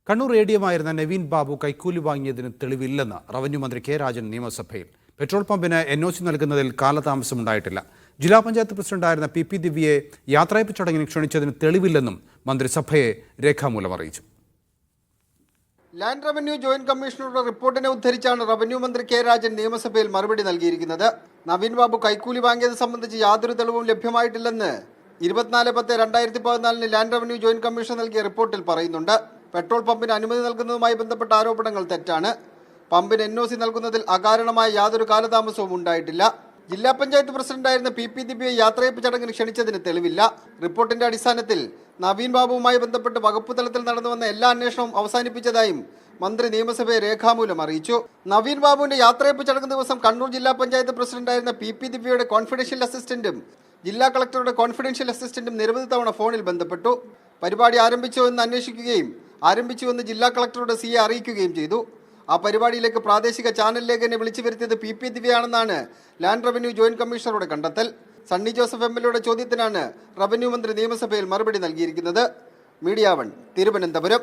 കണ്ണൂർ എഡിഎമായിരുന്ന നവീൻ ബാബു കൈക്കൂലി വാങ്ങിയതിന് തെളിവില്ലെന്ന് റവന്യൂ മന്ത്രി കെ രാജൻ നിയമസഭയിൽ. പെട്രോൾ പമ്പിന് എൻഒസി നൽകുന്നതിൽ കാലതാമസമുണ്ടായിട്ടില്ല. ജില്ലാ പഞ്ചായത്ത് പ്രസിഡന്റായിരുന്ന പി ദിവ്യയെ യാത്രയപ്പ് ചടങ്ങിന് ക്ഷണിച്ചതിന് തെളിവില്ലെന്നും മന്ത്രി സഭയെ രേഖാമൂലം അറിയിച്ചു. ലാൻഡ് റവന്യൂ ജോയിന്റ് കമ്മീഷണറുടെ റിപ്പോർട്ടിനെ ഉദ്ധരിച്ചാണ് റവന്യൂ മന്ത്രി കെ രാജൻ നിയമസഭയിൽ മറുപടി നൽകിയിരിക്കുന്നത്. നവീൻ ബാബു കൈക്കൂലി വാങ്ങിയത് സംബന്ധിച്ച് യാതൊരു തെളിവും ലഭ്യമായിട്ടില്ലെന്ന് 24/10/2014 ലാൻഡ് റവന്യൂ ജോയിന്റ് കമ്മീഷൻ നൽകിയ റിപ്പോർട്ടിൽ പറയുന്നുണ്ട്. പെട്രോൾ പമ്പിന് അനുമതി നൽകുന്നതുമായി ബന്ധപ്പെട്ട ആരോപണങ്ങൾ തെറ്റാണ്. പമ്പിന് എൻഒസി നൽകുന്നതിൽ അകാരണമായ യാതൊരു കാലതാമസവും ഉണ്ടായിട്ടില്ല. ജില്ലാ പഞ്ചായത്ത് പ്രസിഡന്റായിരുന്ന പി ദിവ്യയെ യാത്രയപ്പ് ചടങ്ങിന് ക്ഷണിച്ചതിന് തെളിവില്ല. റിപ്പോർട്ടിന്റെ അടിസ്ഥാനത്തിൽ നവീൻ ബാബുവുമായി ബന്ധപ്പെട്ട് വകുപ്പ് തലത്തിൽ നടന്നുവന്ന എല്ലാ അന്വേഷണവും അവസാനിപ്പിച്ചതായും മന്ത്രി നിയമസഭയെ രേഖാമൂലം അറിയിച്ചു. നവീൻ ബാബുവിന്റെ യാത്രയപ്പ് ചടങ്ങ് ദിവസം കണ്ണൂർ ജില്ലാ പഞ്ചായത്ത് പ്രസിഡന്റായിരുന്ന പി ദിവ്യയുടെ കോൺഫിഡൻഷ്യൽ അസിസ്റ്റന്റും ജില്ലാ കളക്ടറുടെ കോൺഫിഡൻഷ്യൽ അസിസ്റ്റന്റും നിരവധി തവണ ഫോണിൽ ബന്ധപ്പെട്ടു. പരിപാടി ആരംഭിച്ചോ എന്ന് അന്വേഷിക്കുകയും ആരംഭിച്ചുവെന്ന് ജില്ലാ കളക്ടറുടെ സിയെ അറിയിക്കുകയും ചെയ്തു. ആ പരിപാടിയിലേക്ക് പ്രാദേശിക ചാനൽ ലേഖകനെ വിളിച്ചു വരുത്തിയത് പി ദിവ്യയാണെന്നാണ് ലാൻഡ് റവന്യൂ ജോയിന്റ് കമ്മീഷണറുടെ കണ്ടെത്തൽ. സണ്ണി ജോസഫ് എംഎൽഎയുടെ ചോദ്യത്തിനാണ് റവന്യൂ മന്ത്രി നിയമസഭയിൽ മറുപടി നൽകിയിരിക്കുന്നത്. മീഡിയ 1 തിരുവനന്തപുരം.